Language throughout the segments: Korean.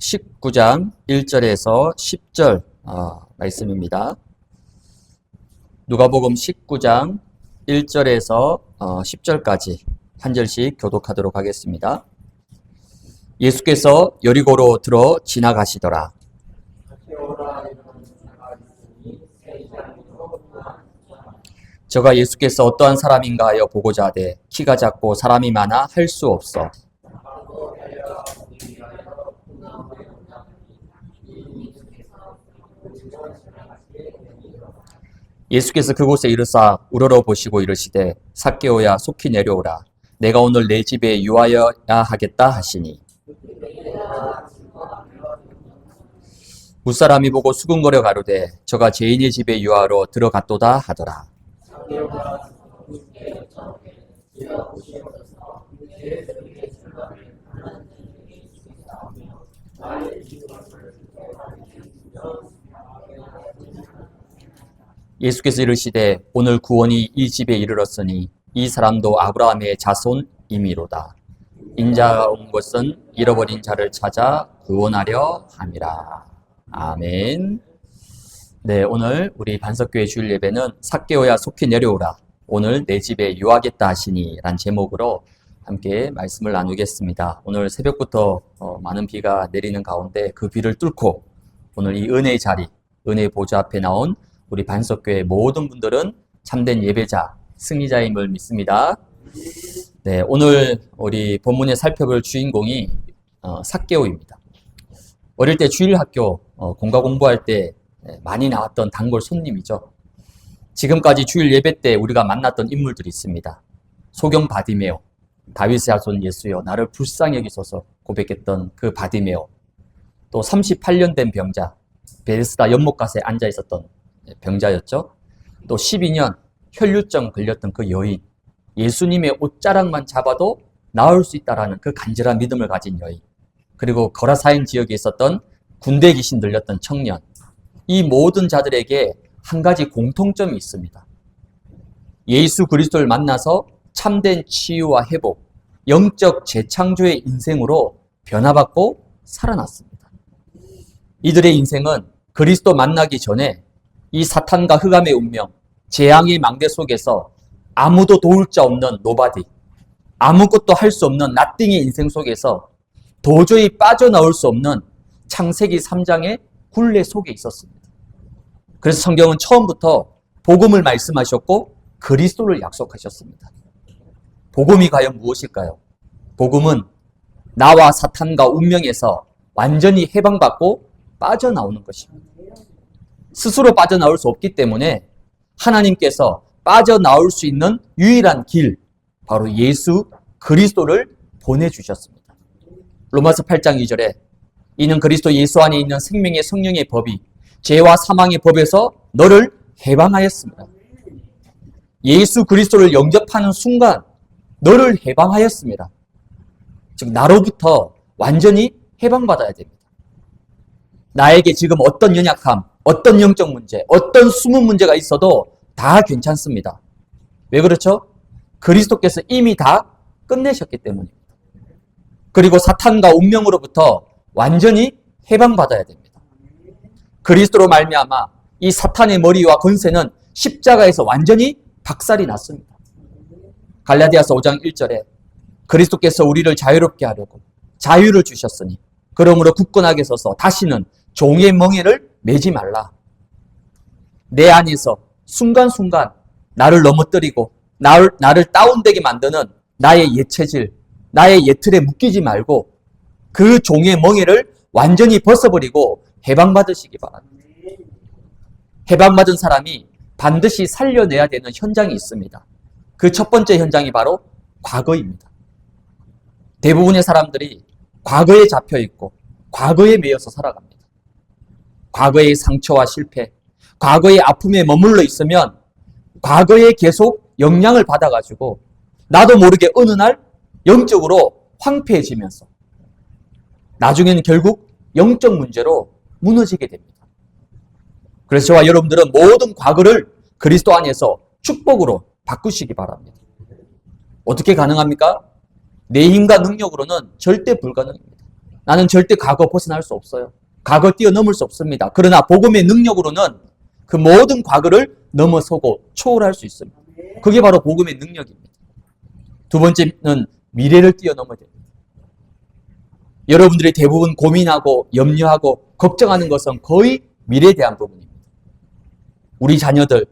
19장 1절에서 10절 말씀입니다. 누가복음 19장 1절에서 10절까지 한 절씩 교독하도록 하겠습니다. 예수께서 여리고로 들어 지나가시더라. 저가 예수께서 어떠한 사람인가 하여 보고자 하되 키가 작고 사람이 많아 할 수 없어. 예수께서 그곳에 이르사 우러러 보시고 이르시되 삭개오야 속히 내려오라. 내가 오늘 내 집에 유하여야 하겠다 하시니 무사람이 보고 수군거려 가로되 저가 죄인의 집에 유하러 들어갔도다 하더라. 예수께서 이르시되 오늘 구원이 이 집에 이르렀으니 이 사람도 아브라함의 자손이미로다. 인자가 온 것은 잃어버린 자를 찾아 구원하려 함이라. 아멘. 네, 오늘 우리 반석교회 주일 예배는 삭개오야 속히 내려오라. 오늘 내 집에 유하겠다 하시니 란 제목으로 함께 말씀을 나누겠습니다. 오늘 새벽부터 많은 비가 내리는 가운데 그 비를 뚫고 오늘 이 은혜의 자리, 은혜의 보좌 앞에 나온 우리 반석교회 모든 분들은 참된 예배자, 승리자임을 믿습니다. 네, 오늘 우리 본문에 살펴볼 주인공이 삭개오입니다. 어릴 때 주일학교 공과 공부할 때 많이 나왔던 단골 손님이죠. 지금까지 주일 예배 때 우리가 만났던 인물들이 있습니다. 소경 바디메오, 다윗의 자손 예수여 나를 불쌍히 여기소서 고백했던 그 바디메오, 또 38년 된 병자, 베데스다 연못가에 앉아 있었던 병자였죠. 또 12년 혈류증 걸렸던 그 여인, 예수님의 옷자락만 잡아도 나을 수 있다라는 그 간절한 믿음을 가진 여인, 그리고 거라사인 지역에 있었던 군대 귀신 들렸던 청년, 이 모든 자들에게 한 가지 공통점이 있습니다. 예수 그리스도를 만나서 참된 치유와 회복, 영적 재창조의 인생으로 변화받고 살아났습니다. 이들의 인생은 그리스도 만나기 전에 이 사탄과 흑암의 운명, 재앙의 망대 속에서 아무도 도울 자 없는 노바디, 아무것도 할 수 없는 나띵의 인생 속에서 도저히 빠져나올 수 없는 창세기 3장의 굴레 속에 있었습니다. 그래서 성경은 처음부터 복음을 말씀하셨고 그리스도를 약속하셨습니다. 복음이 과연 무엇일까요? 복음은 나와 사탄과 운명에서 완전히 해방받고 빠져나오는 것입니다. 스스로 빠져나올 수 없기 때문에 하나님께서 빠져나올 수 있는 유일한 길, 바로 예수 그리스도를 보내주셨습니다. 로마서 8장 2절에 이는 그리스도 예수 안에 있는 생명의 성령의 법이 죄와 사망의 법에서 너를 해방하였습니다. 예수 그리스도를 영접하는 순간 너를 해방하였습니다. 즉 나로부터 완전히 해방받아야 됩니다. 나에게 지금 어떤 연약함, 어떤 영적 문제, 어떤 숨은 문제가 있어도 다 괜찮습니다. 왜 그렇죠? 그리스도께서 이미 다 끝내셨기 때문입니다. 그리고 사탄과 운명으로부터 완전히 해방받아야 됩니다. 그리스도로 말미암아 이 사탄의 머리와 권세는 십자가에서 완전히 박살이 났습니다. 갈라디아서 5장 1절에 그리스도께서 우리를 자유롭게 하려고 자유를 주셨으니 그러므로 굳건하게 서서 다시는 종의 멍에를 매지 말라. 내 안에서 순간순간 나를 넘어뜨리고 나를 다운되게 만드는 나의 옛 체질, 나의 옛 틀에 묶이지 말고 그 종의 멍에를 완전히 벗어버리고 해방받으시기 바랍니다. 해방받은 사람이 반드시 살려내야 되는 현장이 있습니다. 그 첫 번째 현장이 바로 과거입니다. 대부분의 사람들이 과거에 잡혀있고 과거에 매여서 살아갑니다. 과거의 상처와 실패, 과거의 아픔에 머물러 있으면 과거에 계속 영향을 받아가지고 나도 모르게 어느 날 영적으로 황폐해지면서 나중에는 결국 영적 문제로 무너지게 됩니다. 그래서 저와 여러분들은 모든 과거를 그리스도 안에서 축복으로 바꾸시기 바랍니다. 어떻게 가능합니까? 내 힘과 능력으로는 절대 불가능입니다. 나는 절대 과거 벗어날 수 없어요. 과거 뛰어넘을 수 없습니다. 그러나 복음의 능력으로는 그 모든 과거를 넘어서고 초월할 수 있습니다. 그게 바로 복음의 능력입니다. 두 번째는 미래를 뛰어넘어야 됩니다. 여러분들이 대부분 고민하고 염려하고 걱정하는 것은 거의 미래에 대한 부분입니다. 우리 자녀들,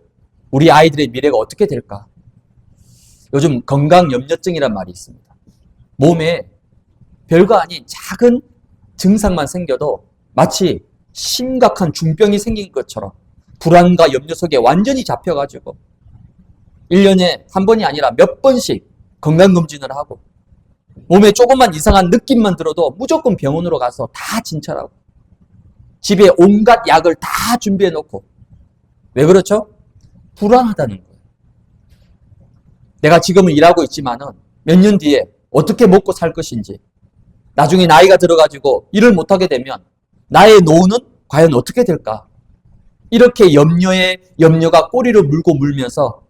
우리 아이들의 미래가 어떻게 될까? 요즘 건강염려증이란 말이 있습니다. 몸에 별거 아닌 작은 증상만 생겨도 마치 심각한 중병이 생긴 것처럼 불안과 염려 속에 완전히 잡혀가지고 1년에 한 번이 아니라 몇 번씩 건강검진을 하고 몸에 조금만 이상한 느낌만 들어도 무조건 병원으로 가서 다 진찰하고 집에 온갖 약을 다 준비해 놓고 왜 그렇죠? 불안하다는 거예요. 내가 지금은 일하고 있지만은 몇 년 뒤에 어떻게 먹고 살 것인지 나중에 나이가 들어가지고 일을 못하게 되면 나의 노후는 과연 어떻게 될까? 이렇게 염려가 꼬리를 물고 물면서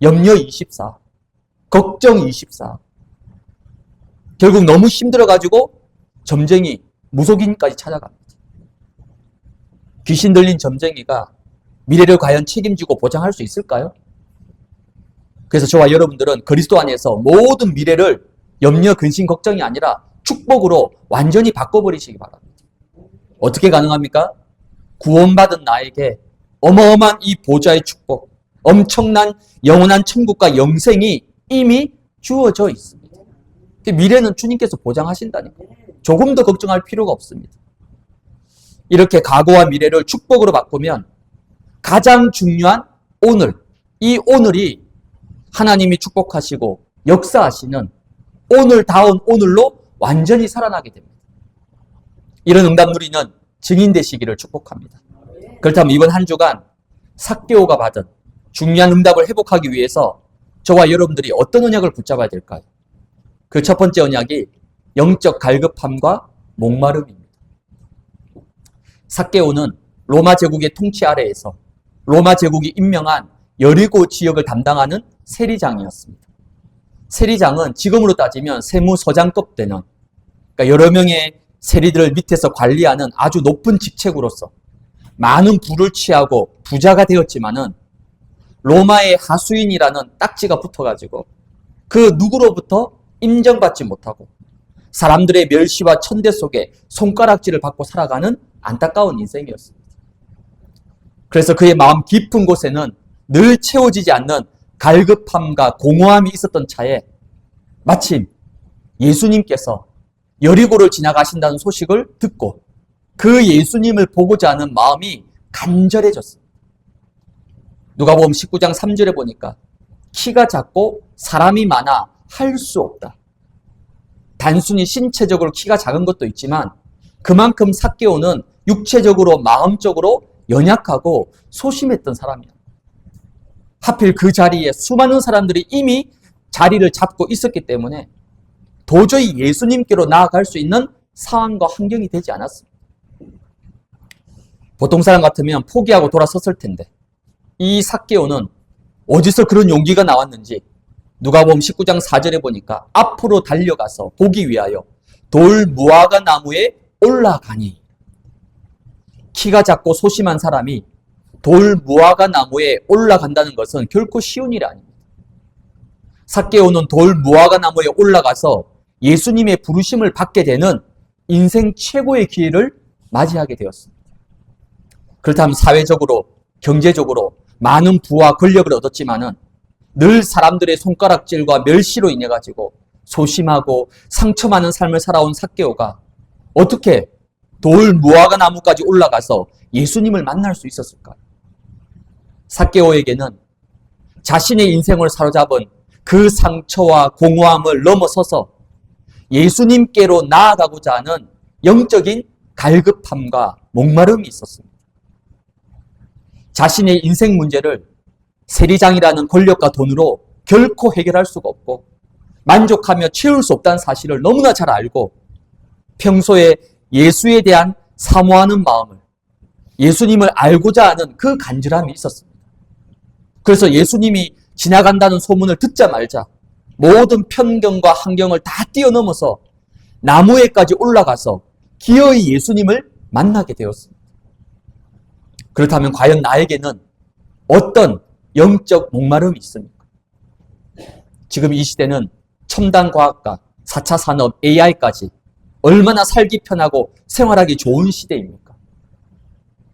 염려 24, 걱정 24. 결국 너무 힘들어가지고 점쟁이, 무속인까지 찾아갑니다. 귀신 들린 점쟁이가 미래를 과연 책임지고 보장할 수 있을까요? 그래서 저와 여러분들은 그리스도 안에서 모든 미래를 염려, 근심, 걱정이 아니라 축복으로 완전히 바꿔버리시기 바랍니다. 어떻게 가능합니까? 구원받은 나에게 어마어마한 이 보좌의 축복, 엄청난 영원한 천국과 영생이 이미 주어져 있습니다. 미래는 주님께서 보장하신다니까. 조금 더 걱정할 필요가 없습니다. 이렇게 과거와 미래를 축복으로 바꾸면 가장 중요한 오늘, 이 오늘이 하나님이 축복하시고 역사하시는 오늘다운 오늘로 완전히 살아나게 됩니다. 이런 응답 누리는 증인 되시기를 축복합니다. 그렇다면 이번 한 주간 삭개오가 받은 중요한 응답을 회복하기 위해서 저와 여러분들이 어떤 언약을 붙잡아야 될까요? 그 첫 번째 언약이 영적 갈급함과 목마름입니다. 삭개오는 로마 제국의 통치 아래에서 로마 제국이 임명한 여리고 지역을 담당하는 세리장이었습니다. 세리장은 지금으로 따지면 세무서장급 되는, 그러니까 여러 명의 세리들을 밑에서 관리하는 아주 높은 직책으로서 많은 부를 취하고 부자가 되었지만은 로마의 하수인이라는 딱지가 붙어가지고 그 누구로부터 인정받지 못하고 사람들의 멸시와 천대 속에 손가락질을 받고 살아가는 안타까운 인생이었습니다. 그래서 그의 마음 깊은 곳에는 늘 채워지지 않는 갈급함과 공허함이 있었던 차에 마침 예수님께서 여리고를 지나가신다는 소식을 듣고 그 예수님을 보고자 하는 마음이 간절해졌습니다. 누가복음 19장 3절에 보니까 키가 작고 사람이 많아 할 수 없다. 단순히 신체적으로 키가 작은 것도 있지만 그만큼 삭개오는 육체적으로 마음적으로 연약하고 소심했던 사람이야. 하필 그 자리에 수많은 사람들이 이미 자리를 잡고 있었기 때문에 도저히 예수님께로 나아갈 수 있는 상황과 환경이 되지 않았습니다. 보통 사람 같으면 포기하고 돌아섰을 텐데 이 삭개오는 어디서 그런 용기가 나왔는지 누가복음 19장 4절에 보니까 앞으로 달려가서 보기 위하여 돌 무화과 나무에 올라가니, 키가 작고 소심한 사람이 돌 무화과 나무에 올라간다는 것은 결코 쉬운 일이 아닙니다. 삭개오는 돌 무화과 나무에 올라가서 예수님의 부르심을 받게 되는 인생 최고의 기회를 맞이하게 되었습니다. 그렇다면 사회적으로, 경제적으로 많은 부와 권력을 얻었지만은 늘 사람들의 손가락질과 멸시로 인해 가지고 소심하고 상처 많은 삶을 살아온 삭개오가 어떻게 돌 무화과 나무까지 올라가서 예수님을 만날 수 있었을까요? 삭개오에게는 자신의 인생을 사로잡은 그 상처와 공허함을 넘어서서 예수님께로 나아가고자 하는 영적인 갈급함과 목마름이 있었습니다. 자신의 인생 문제를 세리장이라는 권력과 돈으로 결코 해결할 수가 없고 만족하며 채울 수 없다는 사실을 너무나 잘 알고 평소에 예수에 대한 사모하는 마음을, 예수님을 알고자 하는 그 간절함이 있었습니다. 그래서 예수님이 지나간다는 소문을 듣자마자 모든 편견과 환경을 다 뛰어넘어서 나무에까지 올라가서 기어이 예수님을 만나게 되었습니다. 그렇다면 과연 나에게는 어떤 영적 목마름이 있습니까? 지금 이 시대는 첨단 과학과 4차 산업, AI까지 얼마나 살기 편하고 생활하기 좋은 시대입니까?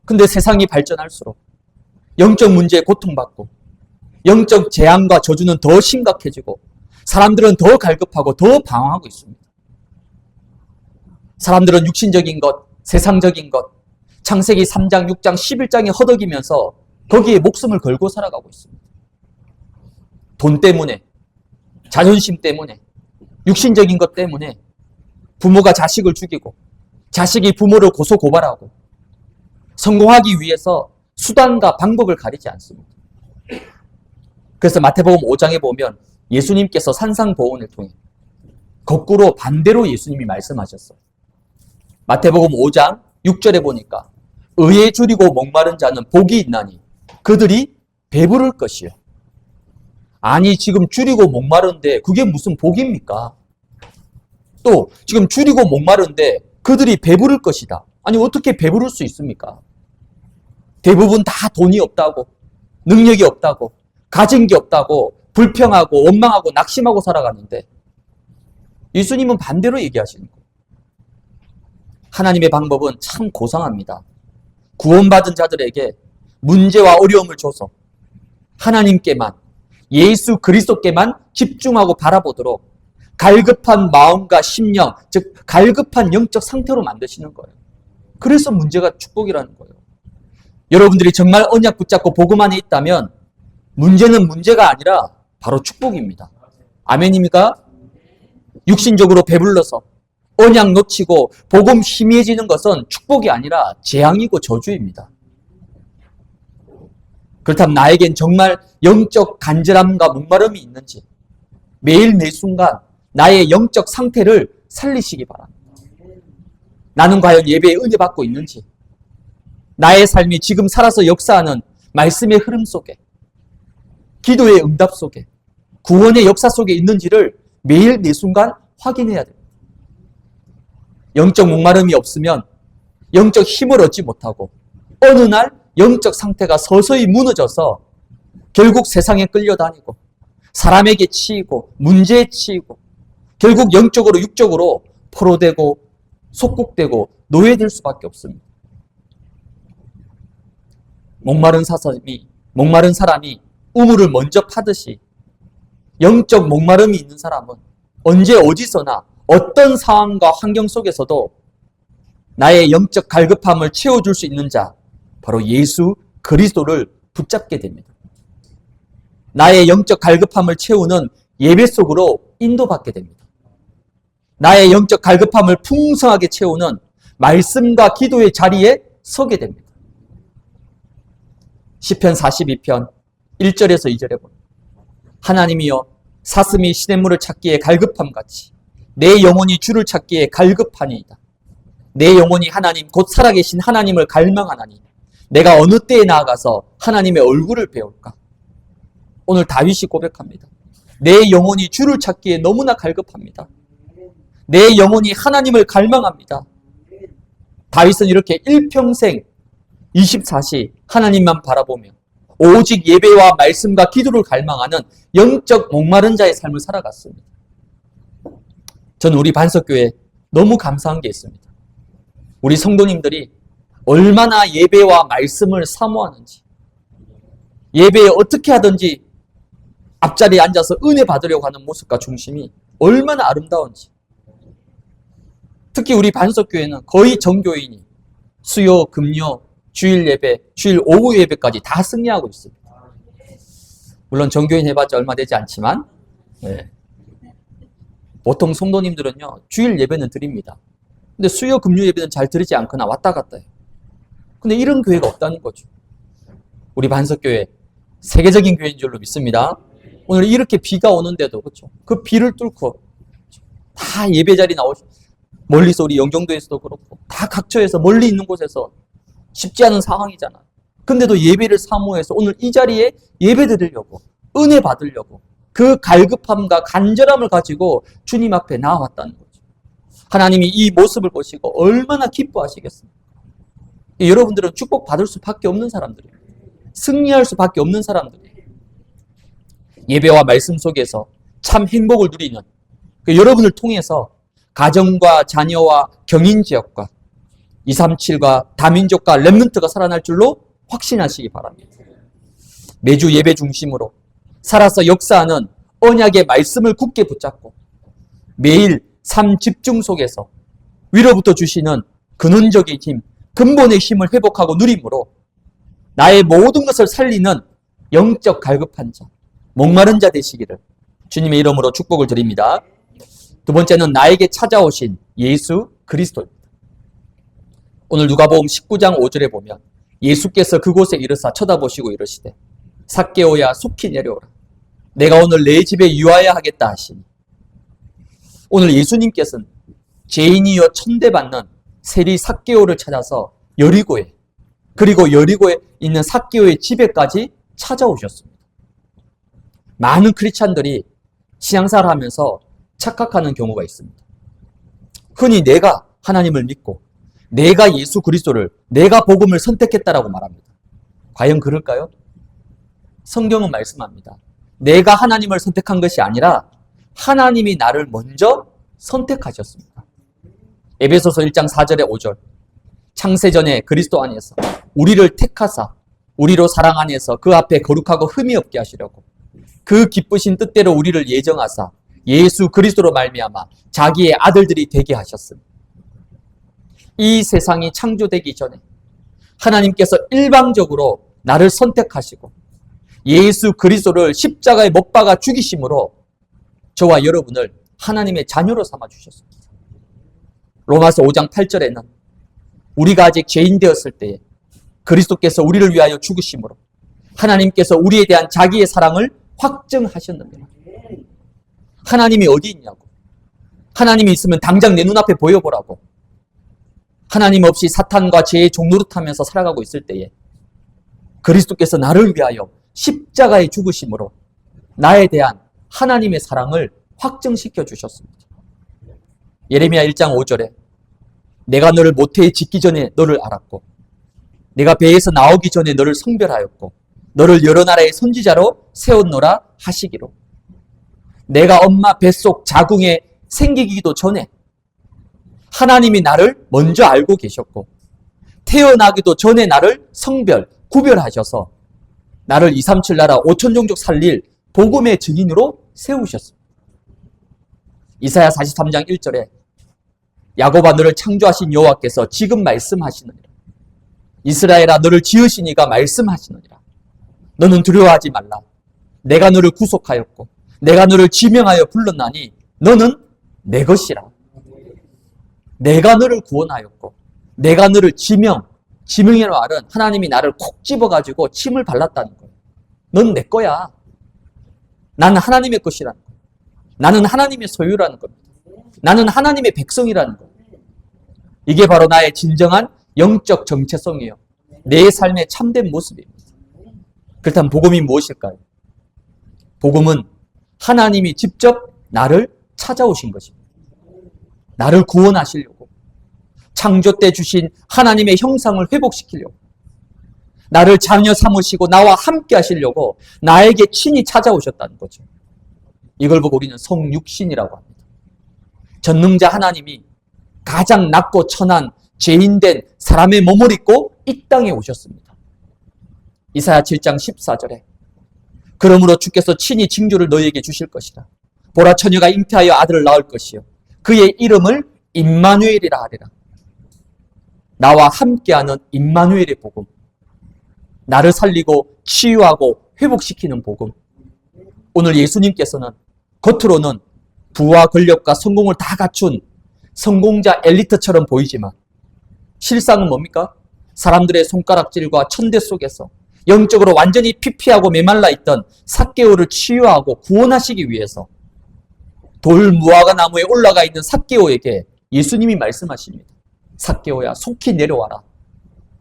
근데 세상이 발전할수록 영적 문제에 고통받고 영적 재앙과 저주는 더 심각해지고 사람들은 더 갈급하고 더 방황하고 있습니다. 사람들은 육신적인 것, 세상적인 것, 창세기 3장, 6장, 11장에 허덕이면서 거기에 목숨을 걸고 살아가고 있습니다. 돈 때문에, 자존심 때문에, 육신적인 것 때문에 부모가 자식을 죽이고 자식이 부모를 고소고발하고 성공하기 위해서 수단과 방법을 가리지 않습니다. 그래서 마태복음 5장에 보면 예수님께서 산상보훈을 통해 거꾸로 반대로 예수님이 말씀하셨어요. 마태복음 5장 6절에 보니까 의에 줄이고 목마른 자는 복이 있나니 그들이 배부를 것이요. 아니 지금 줄이고 목마른데 그게 무슨 복입니까? 또 지금 줄이고 목마른데 그들이 배부를 것이다. 아니 어떻게 배부를 수 있습니까? 대부분 다 돈이 없다고, 능력이 없다고, 가진 게 없다고 불평하고 원망하고 낙심하고 살아가는데 예수님은 반대로 얘기하시는 거예요. 하나님의 방법은 참 고상합니다. 구원받은 자들에게 문제와 어려움을 줘서 하나님께만, 예수 그리스도께만 집중하고 바라보도록 갈급한 마음과 심령, 즉 갈급한 영적 상태로 만드시는 거예요. 그래서 문제가 축복이라는 거예요. 여러분들이 정말 언약 붙잡고 복음 안에 있다면 문제는 문제가 아니라 바로 축복입니다. 아멘입니까? 육신적으로 배불러서 언약 놓치고 복음 희미해지는 것은 축복이 아니라 재앙이고 저주입니다. 그렇다면 나에겐 정말 영적 간절함과 목마름이 있는지 매일 매 순간 나의 영적 상태를 살리시기 바랍니다. 나는 과연 예배에 은혜 받고 있는지, 나의 삶이 지금 살아서 역사하는 말씀의 흐름 속에, 기도의 응답 속에, 구원의 역사 속에 있는지를 매일 매 순간 확인해야 됩니다. 영적 목마름이 없으면 영적 힘을 얻지 못하고 어느 날 영적 상태가 서서히 무너져서 결국 세상에 끌려다니고 사람에게 치이고 문제에 치이고 결국 영적으로 육적으로 포로되고 속국되고 노예될 수밖에 없습니다. 목마른 사람이 우물을 먼저 파듯이 영적 목마름이 있는 사람은 언제 어디서나 어떤 상황과 환경 속에서도 나의 영적 갈급함을 채워줄 수 있는 자, 바로 예수 그리스도를 붙잡게 됩니다. 나의 영적 갈급함을 채우는 예배 속으로 인도받게 됩니다. 나의 영적 갈급함을 풍성하게 채우는 말씀과 기도의 자리에 서게 됩니다. 시편 42편 1절에서 2절에 보면 하나님이여 사슴이 시냇물을 찾기에 갈급함같이 내 영혼이 주를 찾기에 갈급하니이다. 내 영혼이 하나님 곧 살아계신 하나님을 갈망하나니 내가 어느 때에 나아가서 하나님의 얼굴을 배울까? 오늘 다윗이 고백합니다. 내 영혼이 주를 찾기에 너무나 갈급합니다. 내 영혼이 하나님을 갈망합니다. 다윗은 이렇게 일평생 24시 하나님만 바라보며 오직 예배와 말씀과 기도를 갈망하는 영적 목마른 자의 삶을 살아갔습니다. 저는 우리 반석교회에 너무 감사한 게 있습니다. 우리 성도님들이 얼마나 예배와 말씀을 사모하는지, 예배에 어떻게 하든지 앞자리에 앉아서 은혜 받으려고 하는 모습과 중심이 얼마나 아름다운지. 특히 우리 반석교회는 거의 전교인이 수요, 금요, 주일 예배, 주일 오후 예배까지 다 승리하고 있습니다. 물론 전교인 해봤자 얼마 되지 않지만 보통 성도님들은요 주일 예배는 드립니다. 근데 수요, 금요 예배는 잘 드리지 않거나 왔다 갔다 해요. 근데 이런 교회가 없다는 거죠. 우리 반석교회 세계적인 교회인 줄로 믿습니다. 오늘 이렇게 비가 오는데도 그렇죠. 그 비를 뚫고 다 예배 자리 나오시고 멀리서 우리 영종도에서도 그렇고 다 각처에서 멀리 있는 곳에서 쉽지 않은 상황이잖아. 근데도 예배를 사모해서 오늘 이 자리에 예배 드리려고 은혜 받으려고 그 갈급함과 간절함을 가지고 주님 앞에 나아왔다는 거죠. 하나님이 이 모습을 보시고 얼마나 기뻐하시겠습니까? 여러분들은 축복받을 수밖에 없는 사람들이에요. 승리할 수밖에 없는 사람들이에요. 예배와 말씀 속에서 참 행복을 누리는 여러분을 통해서 가정과 자녀와 경인지역과 237과 다민족과 렘넌트가 살아날 줄로 확신하시기 바랍니다. 매주 예배 중심으로 살아서 역사하는 언약의 말씀을 굳게 붙잡고 매일 삶 집중 속에서 위로부터 주시는 근원적인 힘, 근본의 힘을 회복하고 누림으로 나의 모든 것을 살리는 영적 갈급한 자, 목마른 자 되시기를 주님의 이름으로 축복을 드립니다. 두 번째는 나에게 찾아오신 예수 그리스도입니다. 오늘 누가복음 19장 5절에 보면 예수께서 그곳에 이르사 쳐다보시고 이르시되 삭개오야 속히 내려오라. 내가 오늘 내 집에 유하여 하겠다 하시니 오늘 예수님께서는 죄인이여 천대받는 세리 삭개오를 찾아서 여리고에 그리고 여리고에 있는 삭개오의 집에까지 찾아오셨습니다. 많은 크리스찬들이 신앙생활을 하면서 착각하는 경우가 있습니다. 흔히 내가 하나님을 믿고 내가 예수 그리스도를 내가 복음을 선택했다라고 말합니다. 과연 그럴까요? 성경은 말씀합니다. 내가 하나님을 선택한 것이 아니라 하나님이 나를 먼저 선택하셨습니다. 에베소서 1장 4절에 5절 창세전에 그리스도 안에서 우리를 택하사 우리로 사랑 안에서 그 앞에 거룩하고 흠이 없게 하시려고 그 기쁘신 뜻대로 우리를 예정하사 예수 그리스도로 말미암아 자기의 아들들이 되게 하셨습니다. 이 세상이 창조되기 전에 하나님께서 일방적으로 나를 선택하시고 예수 그리스도를 십자가에 못 박아 죽이심으로 저와 여러분을 하나님의 자녀로 삼아 주셨습니다. 로마서 5장 8절에는 우리가 아직 죄인 되었을 때에 그리스도께서 우리를 위하여 죽으심으로 하나님께서 우리에 대한 자기의 사랑을 확증하셨느니라. 하나님이 어디 있냐고. 하나님이 있으면 당장 내 눈앞에 보여보라고. 하나님 없이 사탄과 죄의 종노릇하면서 살아가고 있을 때에 그리스도께서 나를 위하여 십자가에 죽으심으로 나에 대한 하나님의 사랑을 확증시켜 주셨습니다. 예레미야 1장 5절에 내가 너를 모태에 짓기 전에 너를 알았고 내가 배에서 나오기 전에 너를 성별하였고 너를 여러 나라의 선지자로 세웠노라 하시기로 내가 엄마 뱃속 자궁에 생기기도 전에 하나님이 나를 먼저 알고 계셨고 태어나기도 전에 나를 성별, 구별하셔서 나를 237 나라 5천 종족 살릴 복음의 증인으로 세우셨습니다. 이사야 43장 1절에 야곱아 너를 창조하신 여호와께서 지금 말씀하시느니라. 이스라엘아 너를 지으신 이가 말씀하시느니라. 너는 두려워하지 말라. 내가 너를 구속하였고 내가 너를 지명하여 불렀나니 너는 내 것이라. 내가 너를 구원하였고 내가 너를 지명이라는 말은 하나님이 나를 콕 집어가지고 침을 발랐다는 거예요. 넌 내 거야. 나는 하나님의 것이라는 거예요. 나는 하나님의 소유라는 겁니다. 나는 하나님의 백성이라는 거예요. 이게 바로 나의 진정한 영적 정체성이에요. 내 삶의 참된 모습입니다. 그렇다면 복음이 무엇일까요? 복음은 하나님이 직접 나를 찾아오신 것입니다. 나를 구원하시려고 창조 때 주신 하나님의 형상을 회복시키려고 나를 자녀 삼으시고 나와 함께 하시려고 나에게 친히 찾아오셨다는 거죠. 이걸 보고 우리는 성육신이라고 합니다. 전능자 하나님이 가장 낮고 천한 죄인된 사람의 몸을 입고 이 땅에 오셨습니다. 이사야 7장 14절에 그러므로 주께서 친히 징조를 너희에게 주실 것이라. 보라 처녀가 잉태하여 아들을 낳을 것이요 그의 이름을 임마누엘이라 하리라. 나와 함께하는 임마누엘의 복음, 나를 살리고 치유하고 회복시키는 복음. 오늘 예수님께서는 겉으로는 부와 권력과 성공을 다 갖춘 성공자 엘리트처럼 보이지만 실상은 뭡니까? 사람들의 손가락질과 천대 속에서 영적으로 완전히 피폐하고 메말라 있던 삭개오를 치유하고 구원하시기 위해서 돌 무화과 나무에 올라가 있는 삭개오에게 예수님이 말씀하십니다. 삭개오야 속히 내려와라.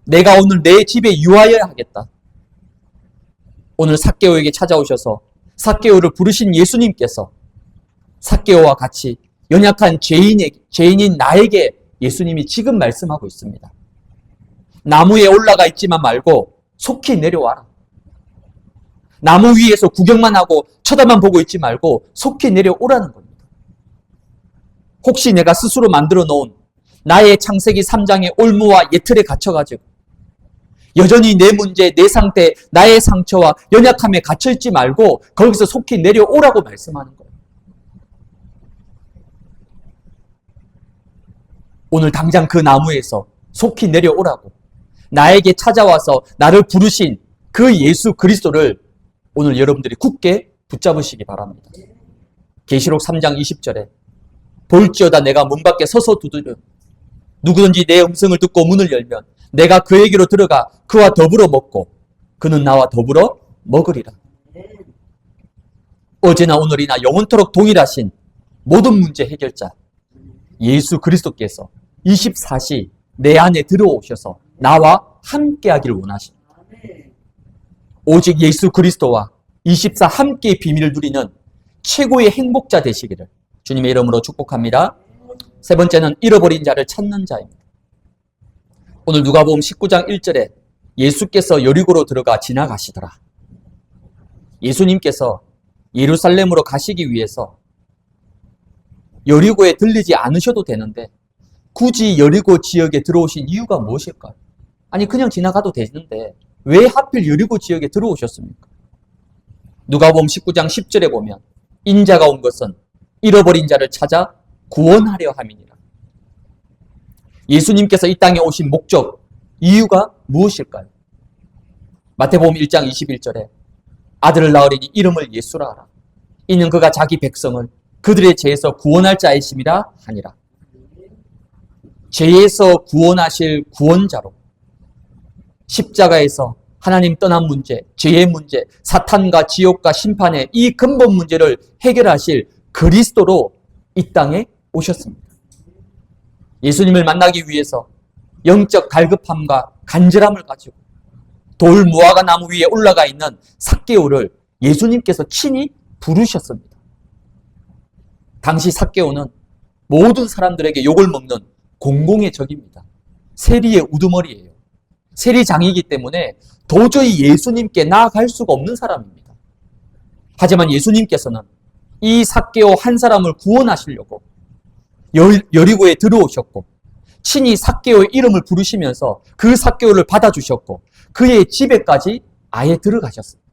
내가 오늘 내 집에 유하여야 하겠다. 오늘 삭개오에게 찾아오셔서 삭개오를 부르신 예수님께서 삭개오와 같이 연약한 죄인인 나에게 예수님이 지금 말씀하고 있습니다. 나무에 올라가 있지만 말고 속히 내려와라. 나무 위에서 구경만 하고 쳐다만 보고 있지 말고 속히 내려오라는 겁니다. 혹시 내가 스스로 만들어 놓은 나의 창세기 3장의 올무와 예틀에 갇혀가지고 여전히 내 문제, 내 상태, 나의 상처와 연약함에 갇혀있지 말고 거기서 속히 내려오라고 말씀하는 거예요. 오늘 당장 그 나무에서 속히 내려오라고 나에게 찾아와서 나를 부르신 그 예수 그리스도를 오늘 여러분들이 굳게 붙잡으시기 바랍니다. 계시록 3장 20절에 볼지어다 내가 문 밖에 서서 두드려 누구든지 내 음성을 듣고 문을 열면 내가 그에게로 들어가 그와 더불어 먹고 그는 나와 더불어 먹으리라. 어제나 오늘이나 영원토록 동일하신 모든 문제 해결자 예수 그리스도께서 24시 내 안에 들어오셔서 나와 함께하기를 원하십니다. 오직 예수 그리스도와 24 함께의 비밀을 누리는 최고의 행복자 되시기를 주님의 이름으로 축복합니다. 세 번째는 잃어버린 자를 찾는 자입니다. 오늘 누가복음 19장 1절에 예수께서 여리고로 들어가 지나가시더라. 예수님께서 예루살렘으로 가시기 위해서 여리고에 들리지 않으셔도 되는데 굳이 여리고 지역에 들어오신 이유가 무엇일까요? 아니 그냥 지나가도 되는데 왜 하필 여리고 지역에 들어오셨습니까? 누가복음 19장 10절에 보면 인자가 온 것은 잃어버린 자를 찾아 구원하려 함이니라. 예수님께서 이 땅에 오신 목적, 이유가 무엇일까요? 마태복음 1장 21절에 아들을 낳으리니 이름을 예수라 하라. 이는 그가 자기 백성을 그들의 죄에서 구원할 자이심이라 하니라. 죄에서 구원하실 구원자로 십자가에서 하나님 떠난 문제, 죄의 문제, 사탄과 지옥과 심판의 이 근본 문제를 해결하실 그리스도로 이 땅에 오셨습니다. 예수님을 만나기 위해서 영적 갈급함과 간절함을 가지고 돌 무화과 나무 위에 올라가 있는 삭개오를 예수님께서 친히 부르셨습니다. 당시 삭개오는 모든 사람들에게 욕을 먹는 공공의 적입니다. 세리의 우두머리예요. 세리장이기 때문에 도저히 예수님께 나아갈 수가 없는 사람입니다. 하지만 예수님께서는 이 삭개오 한 사람을 구원하시려고 여리고에 들어오셨고 친히 삭개오의 이름을 부르시면서 그 삭개오를 받아주셨고 그의 집에까지 아예 들어가셨습니다.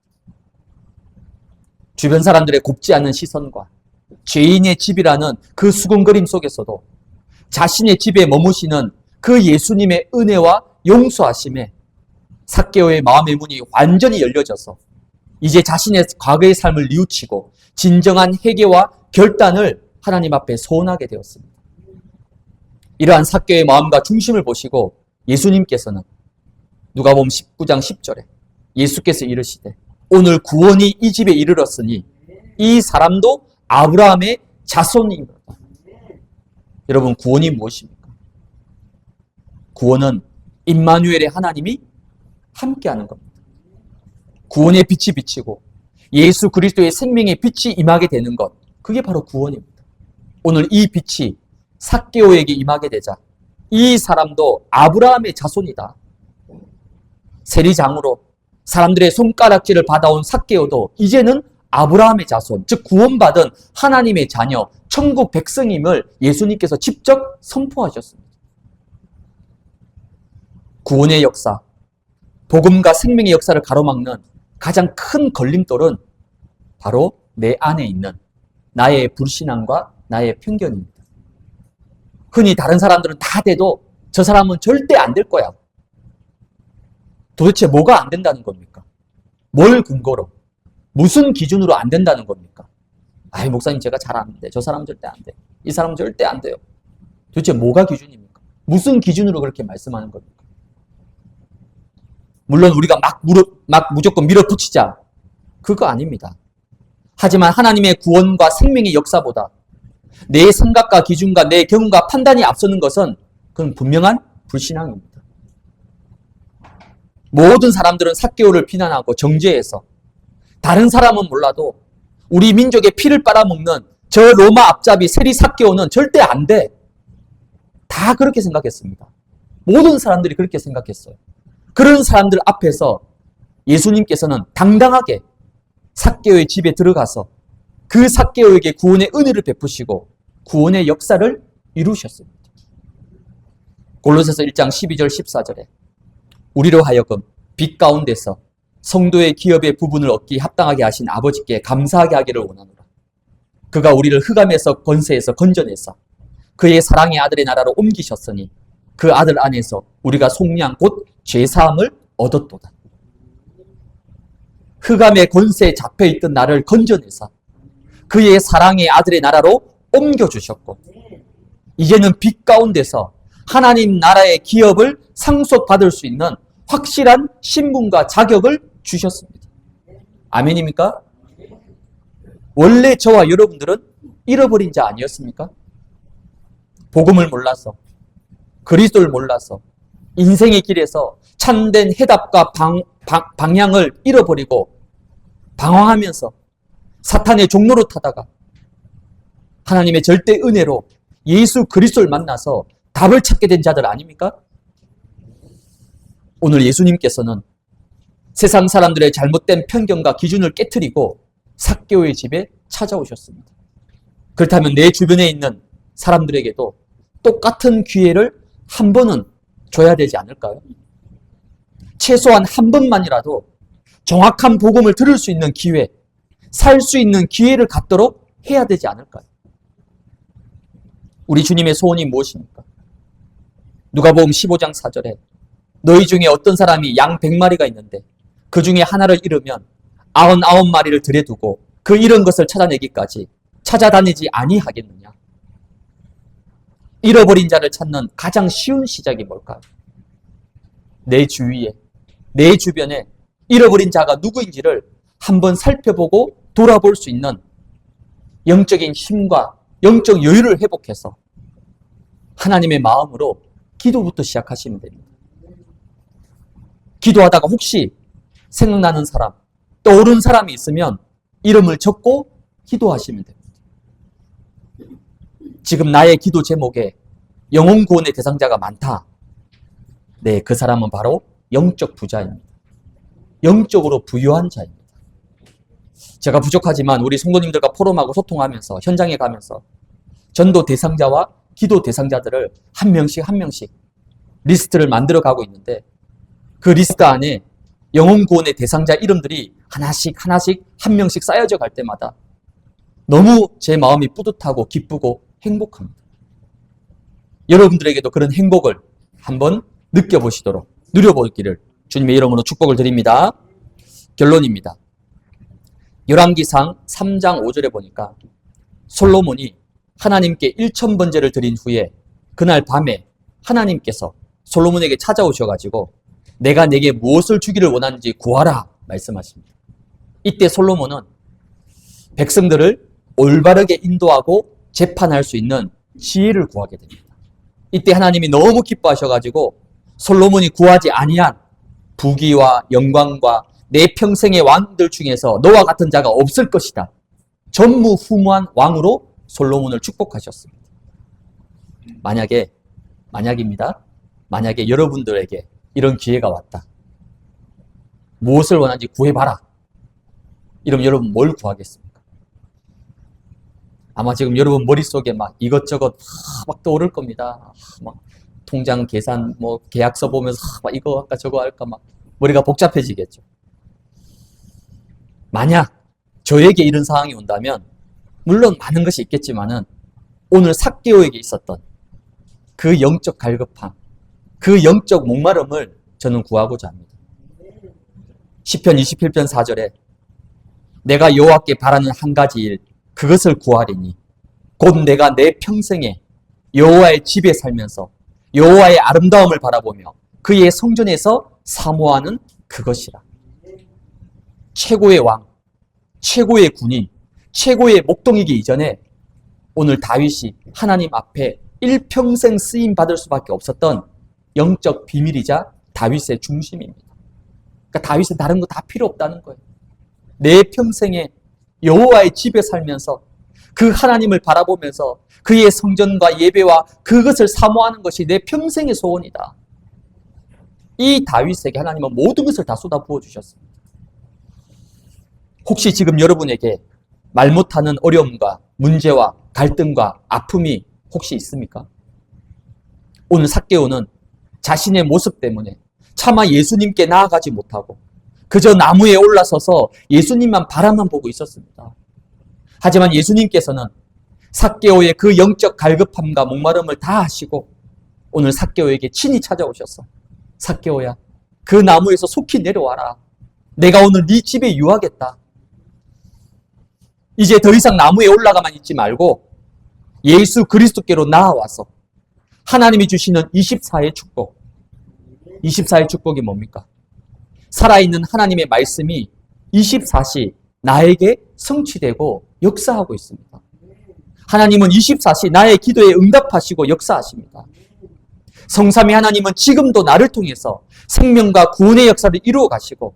주변 사람들의 곱지 않은 시선과 죄인의 집이라는 그 수군거림 속에서도 자신의 집에 머무시는 그 예수님의 은혜와 용서하심에 삭개오의 마음의 문이 완전히 열려져서 이제 자신의 과거의 삶을 뉘우치고 진정한 회개와 결단을 하나님 앞에 소원하게 되었습니다. 이러한 삭개오의 마음과 중심을 보시고 예수님께서는 누가복음 19장 10절에 예수께서 이르시되 오늘 구원이 이 집에 이르렀으니 이 사람도 아브라함의 자손이니라. 여러분 구원이 무엇입니까? 구원은 임마누엘의 하나님이 함께하는 겁니다. 구원의 빛이 비치고 예수 그리스도의 생명의 빛이 임하게 되는 것, 그게 바로 구원입니다. 오늘 이 빛이 삭개오에게 임하게 되자 이 사람도 아브라함의 자손이다. 세리장으로 사람들의 손가락질을 받아온 삭개오도 이제는 아브라함의 자손, 즉 구원받은 하나님의 자녀, 천국 백성임을 예수님께서 직접 선포하셨습니다. 구원의 역사, 복음과 생명의 역사를 가로막는 가장 큰 걸림돌은 바로 내 안에 있는 나의 불신앙과 나의 편견입니다. 흔히 다른 사람들은 다 돼도 저 사람은 절대 안 될 거야. 도대체 뭐가 안 된다는 겁니까? 뭘 근거로? 무슨 기준으로 안 된다는 겁니까? 아이 목사님 제가 잘 안 돼. 저 사람은 절대 안 돼. 이 사람은 절대 안 돼요. 도대체 뭐가 기준입니까? 무슨 기준으로 그렇게 말씀하는 겁니까? 물론 우리가 막 무조건 밀어붙이자. 그거 아닙니다. 하지만 하나님의 구원과 생명의 역사보다 내 생각과 기준과 내 경험과 판단이 앞서는 것은 그건 분명한 불신앙입니다. 모든 사람들은 삭개오를 비난하고 정죄해서 다른 사람은 몰라도 우리 민족의 피를 빨아먹는 저 로마 앞잡이 세리 삭개오는 절대 안 돼. 다 그렇게 생각했습니다. 모든 사람들이 그렇게 생각했어요. 그런 사람들 앞에서 예수님께서는 당당하게 삭개오의 집에 들어가서 그 삭개오에게 구원의 은혜를 베푸시고 구원의 역사를 이루셨습니다. 골로새서 1장 12절 14절에 우리로 하여금 빛 가운데서 성도의 기업의 부분을 얻기 합당하게 하신 아버지께 감사하게 하기를 원하노라. 그가 우리를 흑암에서 권세에서 건져내사 그의 사랑의 아들의 나라로 옮기셨으니 그 아들 안에서 우리가 속량 곧 죄사함을 얻었도다. 흑암의 권세에 잡혀있던 나를 건져내사 그의 사랑의 아들의 나라로 옮겨주셨고 이제는 빛 가운데서 하나님 나라의 기업을 상속받을 수 있는 확실한 신분과 자격을 주셨습니다. 아멘입니까? 원래 저와 여러분들은 잃어버린 자 아니었습니까? 복음을 몰라서, 그리스도를 몰라서 인생의 길에서 참된 해답과 방향을 잃어버리고 방황하면서 사탄의 종로로 타다가 하나님의 절대 은혜로 예수 그리스도를 만나서 답을 찾게 된 자들 아닙니까? 오늘 예수님께서는 세상 사람들의 잘못된 편견과 기준을 깨트리고 삭개오의 집에 찾아오셨습니다. 그렇다면 내 주변에 있는 사람들에게도 똑같은 기회를 한 번은 줘야 되지 않을까요? 최소한 한 번만이라도 정확한 복음을 들을 수 있는 기회, 살 수 있는 기회를 갖도록 해야 되지 않을까요? 우리 주님의 소원이 무엇입니까? 누가복음 15장 4절에 너희 중에 어떤 사람이 양 100마리가 있는데 그 중에 하나를 잃으면 99마리를 들여두고 그 잃은 것을 찾아내기까지 찾아다니지 아니하겠느냐? 잃어버린 자를 찾는 가장 쉬운 시작이 뭘까요? 내 주위에, 내 주변에 잃어버린 자가 누구인지를 한번 살펴보고 돌아볼 수 있는 영적인 힘과 영적 여유를 회복해서 하나님의 마음으로 기도부터 시작하시면 됩니다. 기도하다가 혹시 생각나는 사람, 떠오른 사람이 있으면 이름을 적고 기도하시면 됩니다. 지금 나의 기도 제목에 영혼 구원의 대상자가 많다. 네, 그 사람은 바로 영적 부자입니다. 영적으로 부유한 자입니다. 제가 부족하지만 우리 성도님들과 포럼하고 소통하면서 현장에 가면서 전도 대상자와 기도 대상자들을 한 명씩 한 명씩 리스트를 만들어 가고 있는데 그 리스트 안에 영혼 구원의 대상자 이름들이 하나씩 한 명씩 쌓여져 갈 때마다 너무 제 마음이 뿌듯하고 기쁘고 행복합니다. 여러분들에게도 그런 행복을 한번 느껴보시도록 누려보기를 주님의 이름으로 축복을 드립니다. 결론입니다. 열왕기상 3장 5절에 보니까 솔로몬이 하나님께 1000번제를 드린 후에 그날 밤에 하나님께서 솔로몬에게 찾아오셔가지고 내가 내게 무엇을 주기를 원하는지 구하라 말씀하십니다. 이때 솔로몬은 백성들을 올바르게 인도하고 재판할 수 있는 지혜를 구하게 됩니다. 이때 하나님이 너무 기뻐하셔가지고 솔로몬이 구하지 아니한 부귀와 영광과 내 평생의 왕들 중에서 너와 같은 자가 없을 것이다. 전무후무한 왕으로 솔로몬을 축복하셨습니다. 만약입니다. 만약에 여러분들에게 이런 기회가 왔다. 무엇을 원하는지 구해봐라. 이러면 여러분 뭘 구하겠습니까? 아마 지금 여러분 머릿속에 막 이것저것 막 떠오를 겁니다. 막 통장 계산, 계약서 보면서 막 이거 할까 저거 할까 막 머리가 복잡해지겠죠. 만약 저에게 이런 상황이 온다면 물론 많은 것이 있겠지만은 오늘 삭개오에게 있었던 그 영적 갈급함, 그 영적 목마름을 저는 구하고자 합니다. 시편 27편 4절에 내가 여호와께 바라는 한 가지 일 그것을 구하리니 곧 내가 내 평생에 여호와의 집에 살면서 여호와의 아름다움을 바라보며 그의 성전에서 사모하는 그것이라. 최고의 왕, 최고의 군인, 최고의 목동이기 이전에 오늘 다윗이 하나님 앞에 일평생 쓰임 받을 수밖에 없었던 영적 비밀이자 다윗의 중심입니다. 그러니까 다윗은 다른 거 다 필요 없다는 거예요. 내 평생에 여호와의 집에 살면서 그 하나님을 바라보면서 그의 성전과 예배와 그것을 사모하는 것이 내 평생의 소원이다. 이 다윗에게 하나님은 모든 것을 다 쏟아부어 주셨습니다. 혹시 지금 여러분에게 말 못하는 어려움과 문제와 갈등과 아픔이 혹시 있습니까? 오늘 삭개오는 자신의 모습 때문에 차마 예수님께 나아가지 못하고 그저 나무에 올라서서 예수님만 바라만 보고 있었습니다. 하지만 예수님께서는 삭개오의 그 영적 갈급함과 목마름을 다 하시고 오늘 삭개오에게 친히 찾아오셔서 삭개오야, 그 나무에서 속히 내려와라. 내가 오늘 네 집에 유하겠다. 이제 더 이상 나무에 올라가만 있지 말고 예수 그리스도께로 나아와서 하나님이 주시는 24의 축복. 24의 축복이 뭡니까? 살아있는 하나님의 말씀이 24시 나에게 성취되고 역사하고 있습니다. 하나님은 24시 나의 기도에 응답하시고 역사하십니다. 성삼위 하나님은 지금도 나를 통해서 생명과 구원의 역사를 이루어 가시고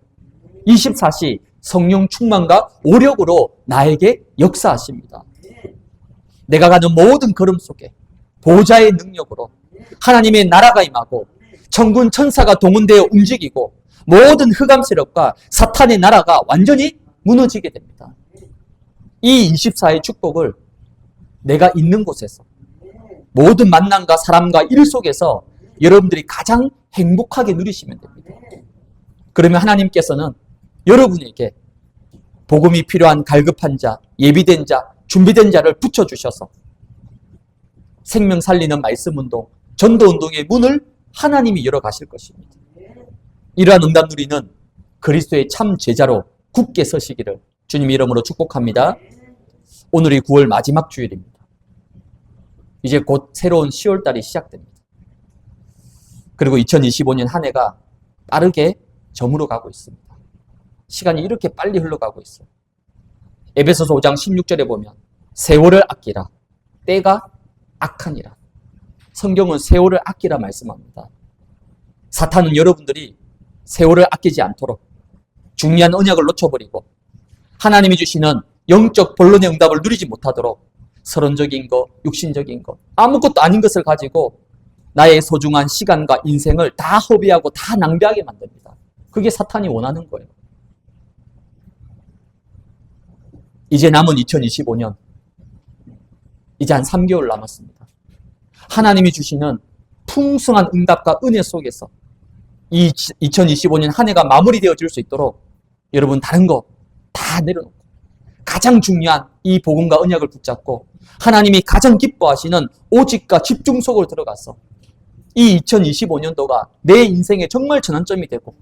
24시 성령 충만과 오력으로 나에게 역사하십니다. 내가 가는 모든 걸음 속에 보좌의 능력으로 하나님의 나라가 임하고 천군 천사가 동원되어 움직이고 모든 흑암 세력과 사탄의 나라가 완전히 무너지게 됩니다. 이 24의 축복을 내가 있는 곳에서 모든 만남과 사람과 일 속에서 여러분들이 가장 행복하게 누리시면 됩니다. 그러면 하나님께서는 여러분에게 복음이 필요한 갈급한 자, 예비된 자, 준비된 자를 붙여주셔서 생명 살리는 말씀 운동, 전도 운동의 문을 하나님이 열어가실 것입니다. 이러한 응답 누리는 그리스도의 참 제자로 굳게 서시기를 주님 이름으로 축복합니다. 오늘이 9월 마지막 주일입니다. 이제 곧 새로운 10월달이 시작됩니다. 그리고 2025년 한 해가 빠르게 저물어 가고 있습니다. 시간이 이렇게 빨리 흘러가고 있어요. 에베소서 5장 16절에 보면 세월을 아끼라, 때가 악하니라. 성경은 세월을 아끼라 말씀합니다. 사탄은 여러분들이 세월을 아끼지 않도록 중요한 언약을 놓쳐버리고 하나님이 주시는 영적 본론의 응답을 누리지 못하도록 서론적인 것, 육신적인 것, 아무것도 아닌 것을 가지고 나의 소중한 시간과 인생을 다 허비하고 다 낭비하게 만듭니다. 그게 사탄이 원하는 거예요. 이제 남은 2025년, 이제 한 3개월 남았습니다. 하나님이 주시는 풍성한 응답과 은혜 속에서 이 2025년 한 해가 마무리되어질 수 있도록 여러분 다른 거 다 내려놓고 가장 중요한 이 복음과 언약을 붙잡고 하나님이 가장 기뻐하시는 오직과 집중 속으로 들어가서 이 2025년도가 내 인생의 정말 전환점이 되고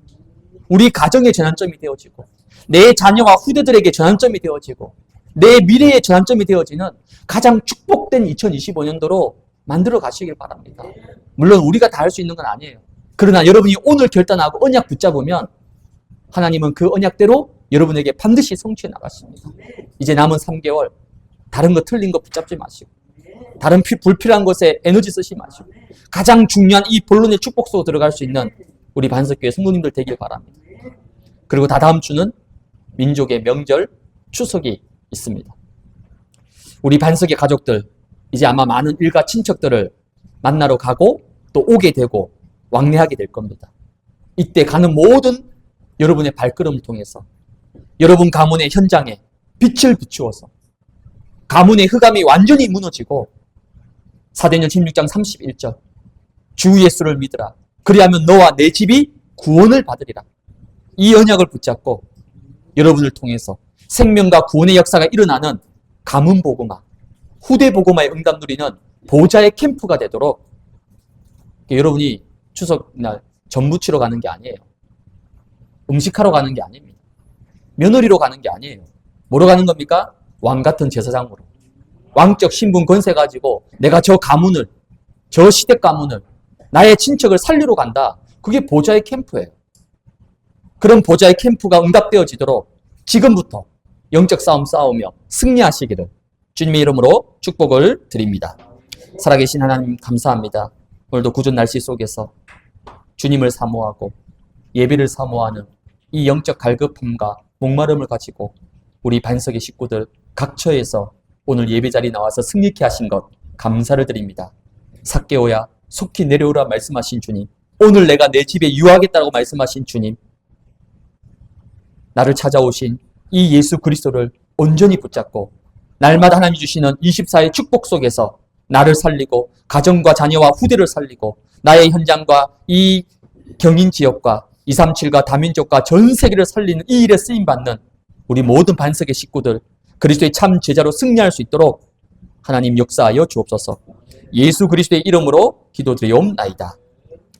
우리 가정의 전환점이 되어지고 내 자녀와 후대들에게 전환점이 되어지고 내 미래의 전환점이 되어지는 가장 축복된 2025년도로 만들어 가시길 바랍니다. 물론 우리가 다 할 수 있는 건 아니에요. 그러나 여러분이 오늘 결단하고 언약 붙잡으면 하나님은 그 언약대로 여러분에게 반드시 성취해 나가십니다. 이제 남은 3개월 다른 거 틀린 거 붙잡지 마시고 다른 불필요한 것에 에너지 쓰지 마시고 가장 중요한 이 본론의 축복 속으로 들어갈 수 있는 우리 반석교회 성도님들 되길 바랍니다. 그리고 다다음 주는 민족의 명절 추석이 있습니다. 우리 반석의 가족들 이제 아마 많은 일가 친척들을 만나러 가고 또 오게 되고 왕래하게 될 겁니다. 이때 가는 모든 여러분의 발걸음을 통해서 여러분 가문의 현장에 빛을 비추어서 가문의 흑암이 완전히 무너지고 사도행전 16장 31절 주 예수를 믿으라 그리하면 너와 내 집이 구원을 받으리라. 이 언약을 붙잡고 여러분을 통해서 생명과 구원의 역사가 일어나는 가문 복음화, 후대 복음화의 응답 누리는 보좌의 캠프가 되도록 여러분이 추석날 전부치러 가는 게 아니에요. 음식하러 가는 게 아닙니다. 며느리로 가는 게 아니에요. 뭐로 가는 겁니까? 왕 같은 제사장으로. 왕적 신분 권세 가지고 내가 저 가문을, 저 시댁 가문을, 나의 친척을 살리러 간다. 그게 보좌의 캠프예요. 그런 보좌의 캠프가 응답되어지도록 지금부터 영적 싸움 싸우며 승리하시기를 주님의 이름으로 축복을 드립니다. 살아계신 하나님 감사합니다. 오늘도 궂은 날씨 속에서 주님을 사모하고 예배를 사모하는 이 영적 갈급함과 목마름을 가지고 우리 반석의 식구들 각 처에서 오늘 예배 자리에 나와서 승리케 하신 것 감사를 드립니다. 삭개오야 속히 내려오라 말씀하신 주님, 오늘 내가 내 집에 유하겠다고 말씀하신 주님, 나를 찾아오신 이 예수 그리스도를 온전히 붙잡고 날마다 하나님이 주시는 24의 축복 속에서 나를 살리고 가정과 자녀와 후대를 살리고 나의 현장과 이 경인 지역과 237과 다민족과 전 세계를 살리는 이 일에 쓰임받는 우리 모든 반석의 식구들 그리스도의 참 제자로 승리할 수 있도록 하나님 역사하여 주옵소서. 예수 그리스도의 이름으로 기도드리옵나이다.